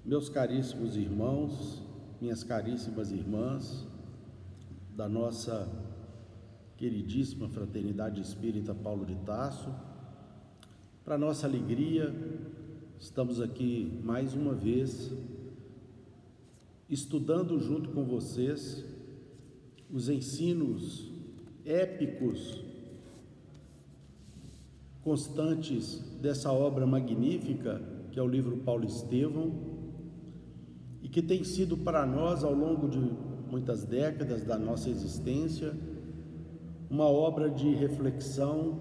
Meus caríssimos irmãos, minhas caríssimas irmãs, da nossa queridíssima Fraternidade Espírita Paulo de Tarso, para nossa alegria, estamos aqui mais uma vez, estudando junto com vocês os ensinos épicos, constantes dessa obra magnífica que é o livro Paulo Estevão, e que tem sido para nós, ao longo de muitas décadas da nossa existência, uma obra de reflexão,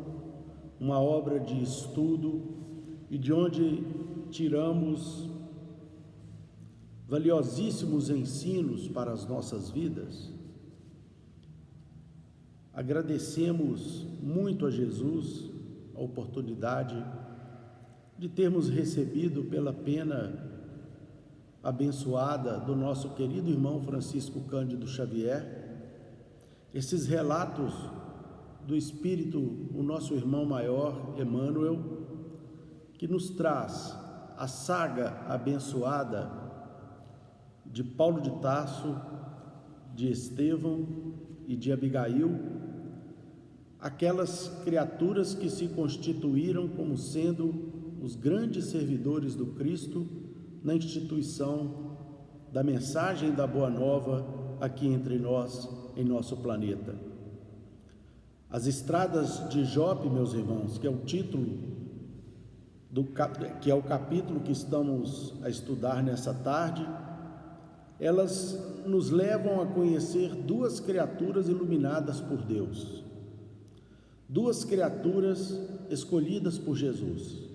uma obra de estudo, e de onde tiramos valiosíssimos ensinos para as nossas vidas. Agradecemos muito a Jesus a oportunidade de termos recebido pela pena abençoada do nosso querido irmão Francisco Cândido Xavier, esses relatos do Espírito, o nosso irmão maior, Emmanuel, que nos traz a saga abençoada de Paulo de Tarso, de Estevão e de Abigail, aquelas criaturas que se constituíram como sendo os grandes servidores do Cristo na instituição da mensagem da Boa Nova aqui entre nós, em nosso planeta. As Estradas de Jope, meus irmãos, que é o título, que é o capítulo que estamos a estudar nessa tarde, elas nos levam a conhecer duas criaturas iluminadas por Deus, duas criaturas escolhidas por Jesus.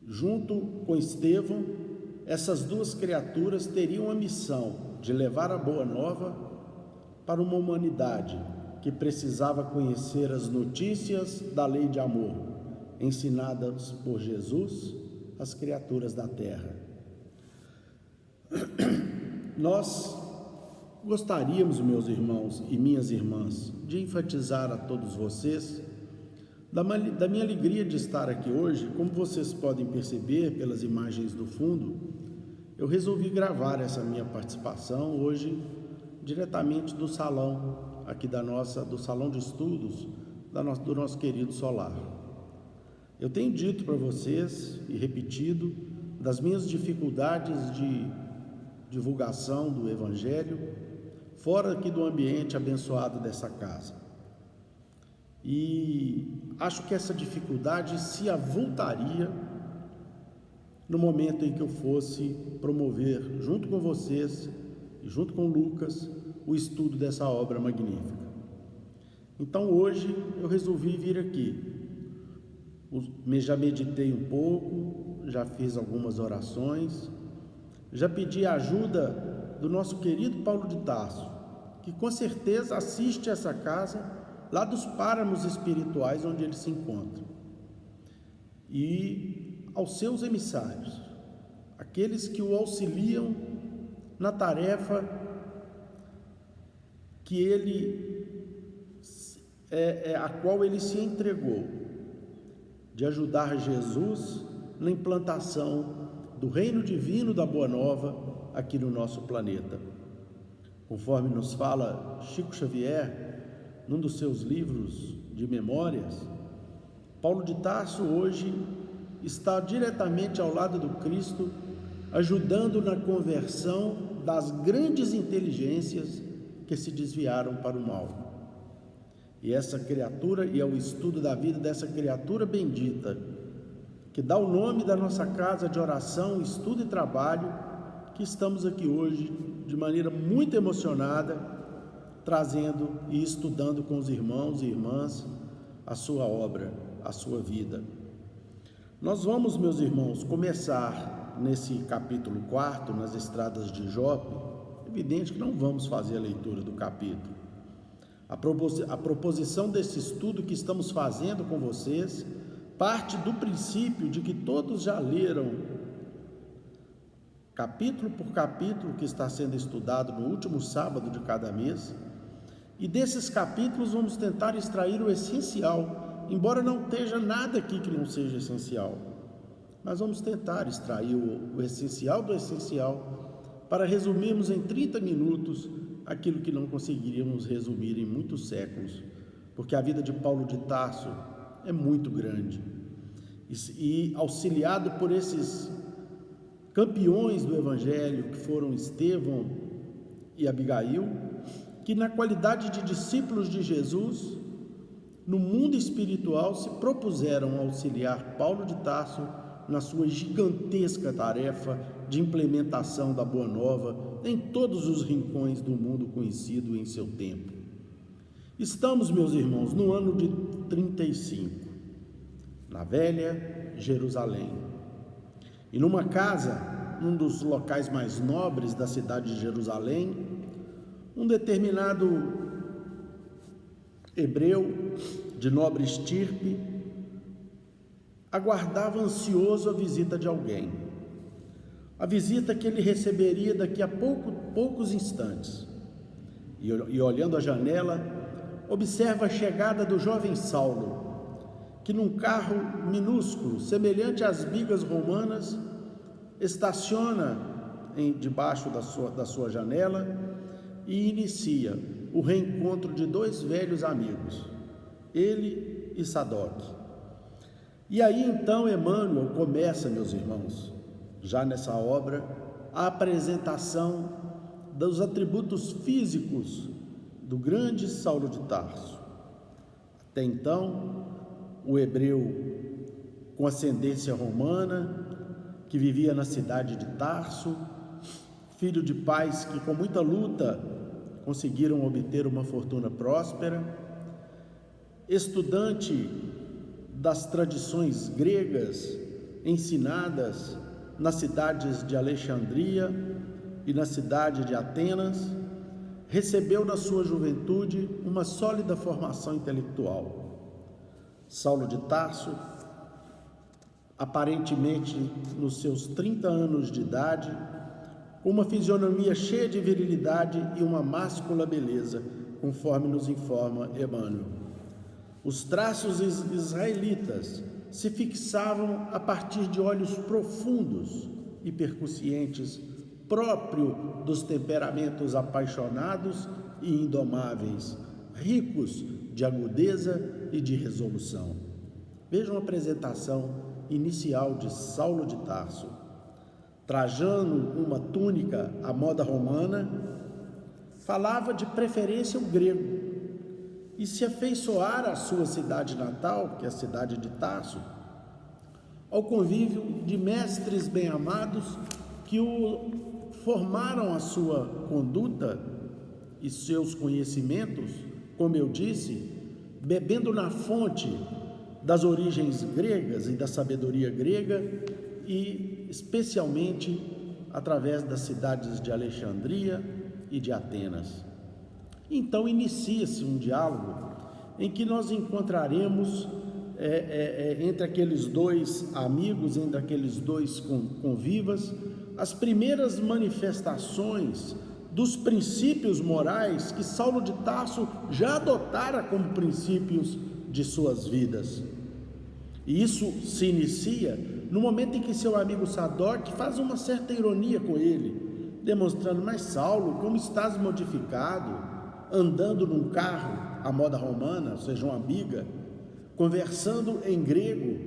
Junto com Estevão, essas duas criaturas teriam a missão de levar a Boa Nova para uma humanidade que precisava conhecer as notícias da lei de amor ensinadas por Jesus às criaturas da terra. Nós gostaríamos, meus irmãos e minhas irmãs, de enfatizar a todos vocês da minha alegria de estar aqui hoje. Como vocês podem perceber pelas imagens do fundo, eu resolvi gravar essa minha participação hoje diretamente do salão aqui do salão de estudos do nosso querido solar. Eu tenho dito para vocês e repetido das minhas dificuldades de divulgação do Evangelho fora aqui do ambiente abençoado dessa casa. E acho que essa dificuldade se avultaria no momento em que eu fosse promover, junto com vocês e junto com Lucas, o estudo dessa obra magnífica. Então hoje eu resolvi vir aqui. Já meditei um pouco, já fiz algumas orações, já pedi a ajuda do nosso querido Paulo de Tarso, que com certeza assiste essa casa lá dos páramos espirituais onde ele se encontra, e aos seus emissários, aqueles que o auxiliam na tarefa que a qual ele se entregou, de ajudar Jesus na implantação do reino divino da Boa Nova aqui no nosso planeta. Conforme nos fala Chico Xavier, num dos seus livros de memórias, Paulo de Tarso hoje está diretamente ao lado do Cristo, ajudando na conversão das grandes inteligências que se desviaram para o mal. E essa criatura, e é o estudo da vida dessa criatura bendita, que dá o nome da nossa casa de oração, estudo e trabalho, que estamos aqui hoje de maneira muito emocionada, trazendo e estudando com os irmãos e irmãs a sua obra, a sua vida. Nós vamos, meus irmãos, começar nesse capítulo 4, nas Estradas de Jope. Evidente que não vamos fazer a leitura do capítulo. A proposição desse estudo que estamos fazendo com vocês parte do princípio de que todos já leram capítulo por capítulo que está sendo estudado no último sábado de cada mês, e desses capítulos vamos tentar extrair o essencial, embora não esteja nada aqui que não seja essencial. mas vamos tentar extrair o essencial do essencial para resumirmos em 30 minutos aquilo que não conseguiríamos resumir em muitos séculos, porque a vida de Paulo de Tarso é muito grande e auxiliado por esses campeões do Evangelho que foram Estevão e Abigail, que na qualidade de discípulos de Jesus, no mundo espiritual se propuseram auxiliar Paulo de Tarso na sua gigantesca tarefa de implementação da Boa Nova em todos os rincões do mundo conhecido em seu tempo. Estamos, meus irmãos, no ano de 35, na velha Jerusalém, e numa casa, num dos locais mais nobres da cidade de Jerusalém, um determinado hebreu de nobre estirpe aguardava ansioso a visita de alguém, a visita que ele receberia daqui a poucos instantes, e olhando a janela, observa a chegada do jovem Saulo, que num carro minúsculo, semelhante às bigas romanas, estaciona debaixo da sua janela e inicia o reencontro de dois velhos amigos, ele e Sadoc. E aí então Emmanuel começa, meus irmãos, já nessa obra, a apresentação dos atributos físicos do grande Saulo de Tarso. Até então, o hebreu com ascendência romana, que vivia na cidade de Tarso, filho de pais que com muita luta conseguiram obter uma fortuna próspera, estudante das tradições gregas ensinadas nas cidades de Alexandria e na cidade de Atenas, recebeu na sua juventude uma sólida formação intelectual. Saulo de Tarso, aparentemente nos seus 30 anos de idade, com uma fisionomia cheia de virilidade e uma máscula beleza, conforme nos informa Emmanuel. Os traços israelitas se fixavam a partir de olhos profundos e percussientes, próprio dos temperamentos apaixonados e indomáveis, ricos de agudeza e de resolução. Vejam a apresentação inicial de Saulo de Tarso. Trajando uma túnica à moda romana, falava de preferência o grego e se afeiçoara à sua cidade natal, que é a cidade de Tarso, ao convívio de mestres bem-amados que o formaram a sua conduta e seus conhecimentos, como eu disse, bebendo na fonte das origens gregas e da sabedoria grega e especialmente através das cidades de Alexandria e de Atenas. Então inicia-se um diálogo em que nós encontraremos entre aqueles dois amigos, entre aqueles dois convivas, as primeiras manifestações dos princípios morais que Saulo de Tarso já adotara como princípios de suas vidas. E isso se inicia no momento em que seu amigo Sadoc faz uma certa ironia com ele, demonstrando: mas Saulo, como estás modificado, andando num carro à moda romana, ou seja, uma biga, conversando em grego.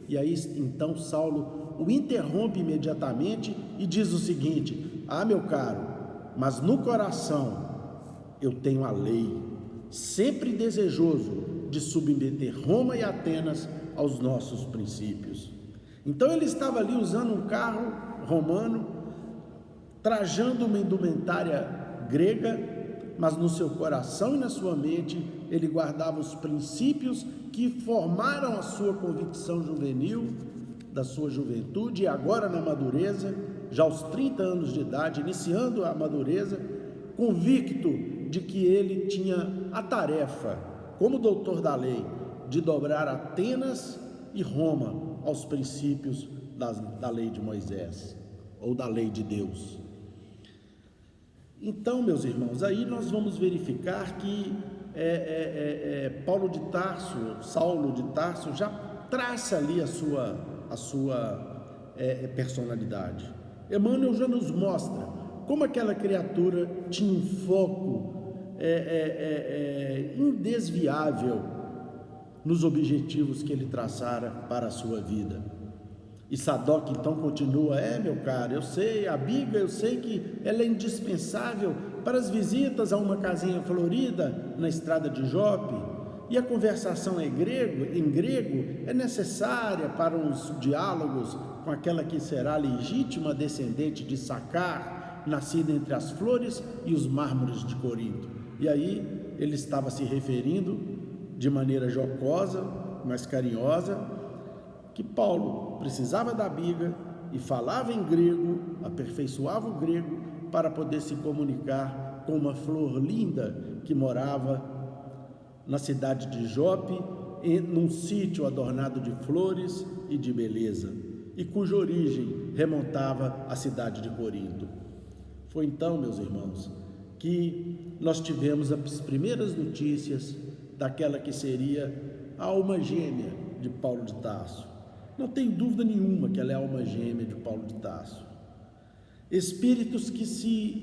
E aí então Saulo o interrompe imediatamente e diz o seguinte: ah, meu caro, mas no coração eu tenho a lei, sempre desejoso de submeter Roma e Atenas aos nossos princípios. Então ele estava ali usando um carro romano, trajando uma indumentária grega, mas no seu coração e na sua mente ele guardava os princípios que formaram a sua convicção juvenil, da sua juventude, e agora na madureza, já aos 30 anos de idade, iniciando a madureza, convicto de que ele tinha a tarefa, como doutor da lei, de dobrar Atenas e Roma aos princípios da lei de Moisés, ou da lei de Deus. Então, meus irmãos, aí nós vamos verificar que Paulo de Tarso, Saulo de Tarso, já traça ali a sua personalidade. Emmanuel já nos mostra como aquela criatura tinha um foco indesviável nos objetivos que ele traçara para a sua vida. E Sadoc então continua: meu caro, eu sei, a Biga, eu sei que ela é indispensável para as visitas a uma casinha florida na estrada de Jope, e a conversação em grego é necessária para os diálogos com aquela que será a legítima descendente de Sacar, nascida entre as flores e os mármores de Corinto. E aí ele estava se referindo de maneira jocosa, mas carinhosa, que Paulo precisava da Biga e falava em grego, aperfeiçoava o grego para poder se comunicar com uma flor linda que morava na cidade de Jope, num sítio adornado de flores e de beleza, e cuja origem remontava à cidade de Corinto. Foi então, meus irmãos, que nós tivemos as primeiras notícias daquela que seria a alma gêmea de Paulo de Tarso. Não tem dúvida nenhuma que ela é a alma gêmea de Paulo de Tarso. Espíritos que se